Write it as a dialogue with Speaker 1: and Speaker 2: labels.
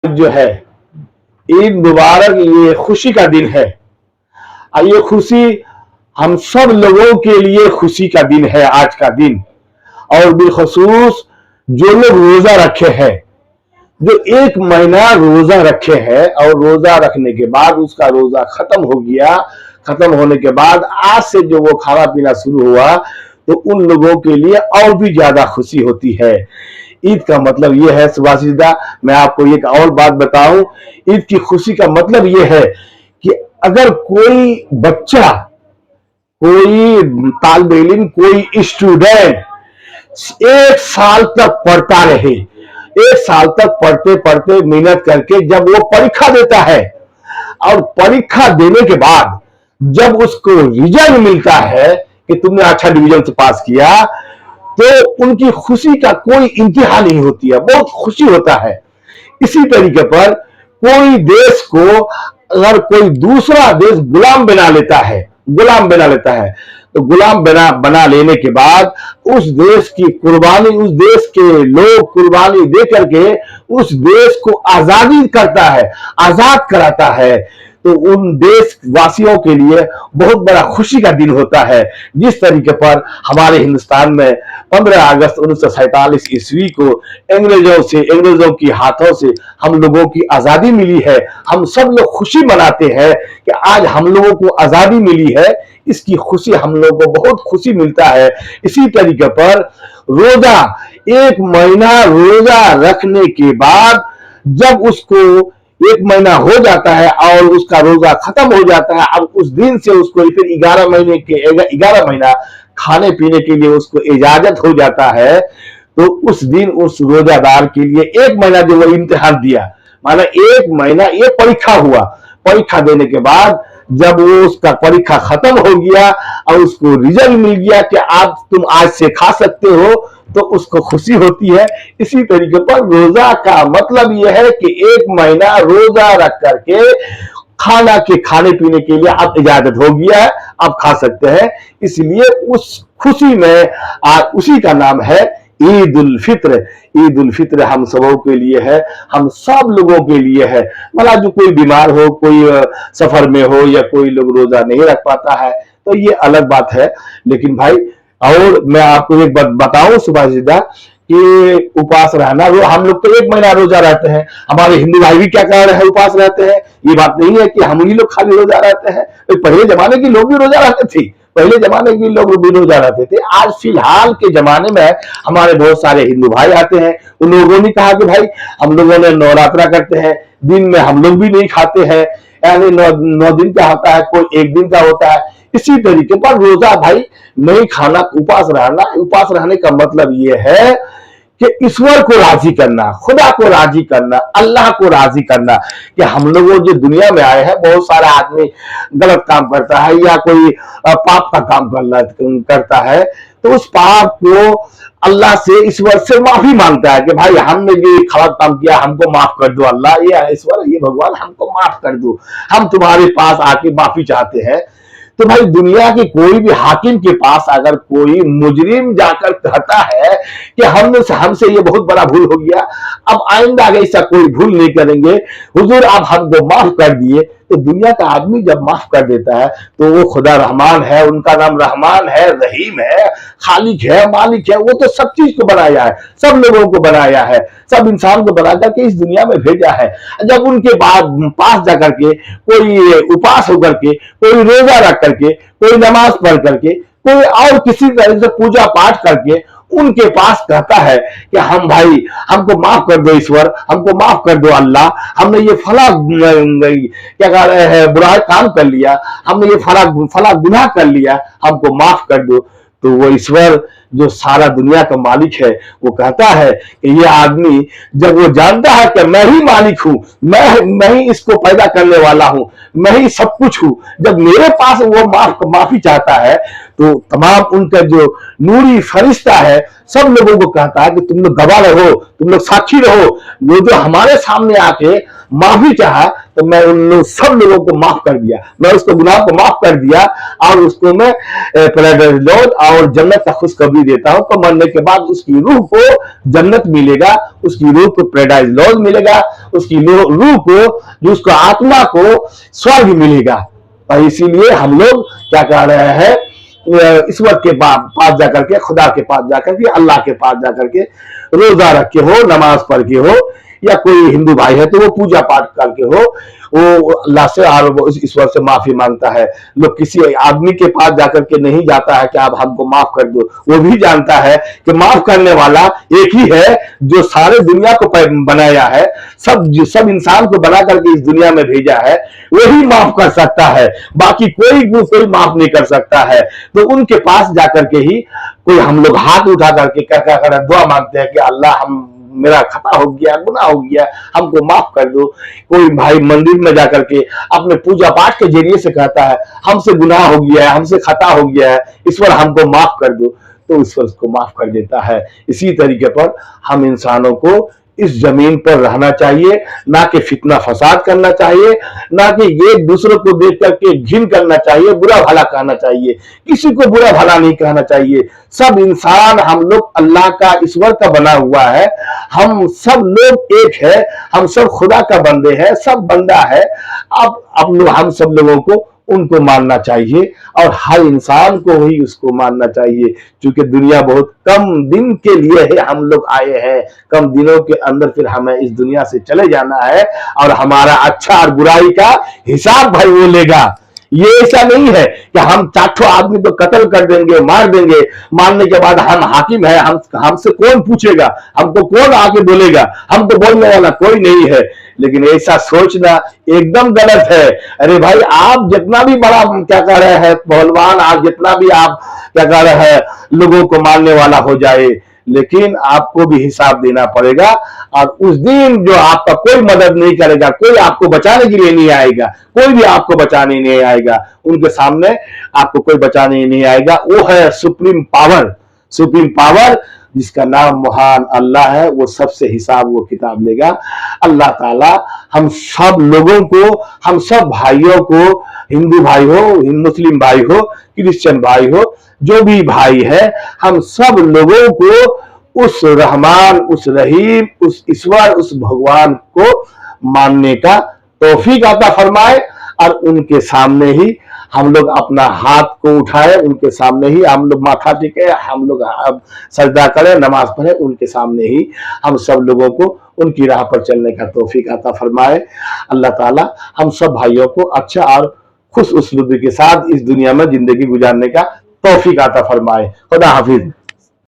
Speaker 1: जो है ईद मुबारक, ये खुशी का दिन है और ये खुशी हम सब लोगों के लिए खुशी का दिन है आज का दिन। और बिलखसूस जो लोग रोजा रखे हैं, जो 1 महीना रोजा रखे हैं और रोजा रखने के बाद उसका रोजा खत्म हो गया, खत्म होने के बाद आज से जो वो खाना पीना शुरू हुआ, तो उन लोगों के लिए और भी ज्यादा खुशी होती है। ईद का मतलब यह है सुभाषिदा, मैं आपको एक और बात बताऊं, ईद की खुशी का मतलब यह है कि अगर कोई बच्चा, कोई तालिब इल्म, कोई स्टूडेंट 1 साल तक पढ़ता रहे, 1 साल तक पढ़ते पढ़ते मेहनत करके जब वो परीक्षा देता है और परीक्षा देने के बाद जब उसको रिजल्ट मिलता है कि तुमने अच्छा डिवीजन से पास किया, तो उनकी खुशी का कोई इंतहा नहीं होती है, बहुत खुशी होता है। इसी तरीके पर कोई देश को अगर कोई दूसरा देश गुलाम बना लेता है, तो गुलाम बना लेने के बाद उस देश की कुर्बानी, उस देश के लोग कुर्बानी दे करके उस देश को आजादी करता है, आजाद कराता है, तो उन देशवासियों के लिए बहुत बड़ा खुशी का दिन होता है। जिस तरीके पर हमारे हिंदुस्तान में 15 अगस्त 1947 ईस्वी को अंग्रेजों की हाथों से हम लोगों की आजादी मिली है, हम सब लोग खुशी मनाते हैं कि आज हम लोगों को आजादी मिली है। इसकी खुशी हम लोगों को बहुत खुशी मिलता है। इसी तरीके पर रोजा, 1 महीना रोजा रखने के बाद जब उसको 1 महीना हो जाता है और उसका रोजा खत्म हो जाता है, अब उस दिन से उसको फिर 11 महीना खाने पीने के लिए उसको इजाजत हो जाता है। तो उस दिन उस रोजादार के लिए 1 महीना जो वो इम्तिहान दिया, माना 1 महीना ये परीक्षा हुआ, परीक्षा देने के बाद जब वो उसका परीक्षा खत्म हो गया और उसको रिजल्ट मिल गया कि आप तुम आज से खा सकते हो, तो उसको खुशी होती है। इसी तरीके पर रोजा का मतलब यह है कि 1 महीना रोजा रख करके खाने पीने के लिए अब इजाजत हो गया है, अब खा सकते हैं। इसलिए उस खुशी में उसी का नाम है ईद उल फित्र। ईद उल फित्र हम सबों के लिए है, हम सब लोगों के लिए है। मतलब जो कोई बीमार हो, कोई सफर में हो या कोई लोग रोजा नहीं रख पाता है, तो ये अलग बात है। लेकिन भाई, और मैं आपको एक बात बताऊं सुभाषिदा, कि उपवास रहना, हम लोग तो 1 महीना रोजा रहते हैं, हमारे हिंदू भाई भी क्या कर रहे हैं, उपवास रहते हैं। ये बात नहीं है कि हम ही लोग खाली रोजा रहते हैं, तो पहले जमाने के लोग भी रोजा रहते थे, पहले जमाने के लोग भी रोजा रहते थे। आज फिलहाल के जमाने में हमारे बहुत सारे हिंदू भाई आते हैं, उन लोगों ने कहा कि भाई हम लोगों ने नवरात्रा करते हैं, दिन में हम लोग भी नहीं खाते हैं, यानी 9 दिन का होता है, कोई 1 दिन का होता है। इसी तरीके पर रोजा भाई नहीं खाना, उपास रहना, उपास रहने का मतलब यह है कि ईश्वर को राजी करना, खुदा को राजी करना, अल्लाह को राजी करना। कि हम लोग जो दुनिया में आए हैं, बहुत सारा आदमी गलत काम करता है या कोई पाप का काम करता है, तो उस पाप को अल्लाह से, ईश्वर से माफी मांगता है कि भाई हमने ये खराब काम किया, हमको माफ कर दो अल्लाह, ये ईश्वर, ये भगवान, हमको माफ कर दो, हम तुम्हारे पास आके माफी चाहते हैं। तो भाई दुनिया के कोई भी हाकिम के पास अगर कोई मुजरिम जाकर कहता है कि हमसे ये बहुत बड़ा भूल हो गया, अब आइंदा ऐसा कोई भूल नहीं करेंगे, हुजूर आप हमको माफ कर दिए, तो दुनिया का आदमी जब माफ कर देता है तो वो खुदा रहमान है, उनका नाम रहमान है, रहीम है, खालिक है, मालिक है। वो तो सब चीज को बनाया है, सब लोगों को बनाया है, सब इंसान को बना करके इस दुनिया में भेजा है। जब उनके बाद पास जाकर के कोई उपास होकर के, कोई रोजा रख करके, कोई नमाज पढ़ करके, कोई और किसी तरह से पूजा पाठ करके उनके पास कहता है कि हम भाई हमको माफ कर दो ईश्वर, हमको माफ कर दो अल्लाह, हमने ये फला क्या कह रहे हैं बुरा काम कर लिया, हमने ये फला गुनाह कर लिया, हमको माफ कर दो। तो वो ईश्वर जो सारा दुनिया का मालिक है, वो कहता है कि ये आदमी जब वो जानता है कि मैं ही मालिक हूं, मैं ही इसको पैदा करने वाला हूं, मैं ही सब कुछ हूं, जब मेरे पास वो माफी चाहता है, तो तमाम उनका जो नूरी फरिश्ता है सब लोगों को कहता है कि तुम लोग गवाह रहो, तुम लोग साक्षी रहो, वो जो हमारे सामने आके माफी चाहा तो मैं सब लोगों को माफ कर दिया, मैं उसको गुनाह को माफ कर दिया और उसको मैं पैराडाइज लॉज और जन्नत का खुशखबरी देता हूं। तो मरने के बाद उसकी रूह को जन्नत मिलेगा, उसकी रूह को पैराडाइज लॉज मिलेगा, उसकी रूह को, जो उसको आत्मा को स्वर्ग मिलेगा। और इसीलिए हम लोग क्या कह रहे हैं, ईश्वर के पास जाकर के, खुदा के पास जाकर के, अल्लाह के पास जाकर के रोजा रख के हो, नमाज पढ़ के हो, या कोई हिंदू भाई है तो वो पूजा पाठ करके हो, वो अल्लाह से और ईश्वर से माफी मांगता है। लोग किसी आदमी के पास जाकर के नहीं जाता है कि आप हमको माफ कर दो, वो भी जानता है कि माफ करने वाला एक ही है जो सारे दुनिया को बनाया है, सब इंसान को बना करके इस दुनिया में भेजा है, वही माफ कर सकता है, बाकी कोई माफ नहीं कर सकता है। तो उनके पास जाकर के ही कोई हम लोग हाथ उठा करके क्या कर दुआ मांगते हैं कि अल्लाह हम मेरा खता हो गया, गुनाह हो गया, हमको माफ कर दो। कोई भाई मंदिर में जाकर के अपने पूजा पाठ के जरिए से कहता है हमसे गुनाह हो गया है, हमसे खता हो गया है, ईश्वर हमको माफ कर दो, तो ईश्वर उसको माफ कर देता है। इसी तरीके पर हम इंसानों को इस जमीन पर रहना चाहिए, ना कि फितना फसाद करना चाहिए, ना कि एक दूसरे को देख करके घिन करना चाहिए, बुरा भला कहना चाहिए, किसी को बुरा भला नहीं कहना चाहिए। सब इंसान हम लोग अल्लाह का, ईश्वर का बना हुआ है, हम सब लोग एक है, हम सब खुदा का बंदे हैं, सब बंदा है। अब हम सब लोगों को उनको मानना चाहिए और हर इंसान को ही उसको मानना चाहिए, क्योंकि दुनिया बहुत कम दिन के लिए है, हम लोग आए हैं, कम दिनों के अंदर फिर हमें इस दुनिया से चले जाना है और हमारा अच्छा और बुराई का हिसाब भाई वो लेगा। ये ऐसा नहीं है कि हम 4 आदमी को कत्ल कर देंगे, मार देंगे, मारने के बाद हम हाकिम है, हमसे कौन पूछेगा, हमको कौन आके बोलेगा, हमको बोलने वाला कोई नहीं है। लेकिन ऐसा सोचना एकदम गलत है। अरे भाई, आप जितना भी बड़ा क्या कह रहे हैं पहलवान, आप जितना भी आप क्या कह रहे हैं लोगों को मारने वाला हो जाए, लेकिन आपको भी हिसाब देना पड़ेगा। और उस दिन जो आपका कोई मदद नहीं करेगा, कोई आपको बचाने के लिए नहीं आएगा, कोई भी आपको बचाने नहीं आएगा, उनके सामने आपको कोई बचाने नहीं आएगा। वो है सुप्रीम पावर जिसका नाम महान अल्लाह है। वो सबसे हिसाब वो किताब लेगा। अल्लाह ताला हम सब लोगों को, हम सब भाइयों को, हिंदू भाई हो, मुस्लिम भाई हो, क्रिश्चियन भाई हो, जो भी भाई है, हम सब लोगों को उस रहमान, उस रहीम, उस ईश्वर, उस भगवान को मानने का तौफीक अता फरमाए। और उनके सामने ही हम लोग अपना हाथ को उठाए, उनके सामने ही हम लोग माथा टेके, हम लोग सजदा करें, नमाज पढ़े, उनके सामने ही हम सब लोगों को उनकी राह पर चलने का तौफीक अता फरमाए। अल्लाह ताला हम सब भाइयों को अच्छा और खुश उसलूबी के साथ इस दुनिया में जिंदगी गुजारने का तौफीक अता फरमाए। खुदा हाफिज।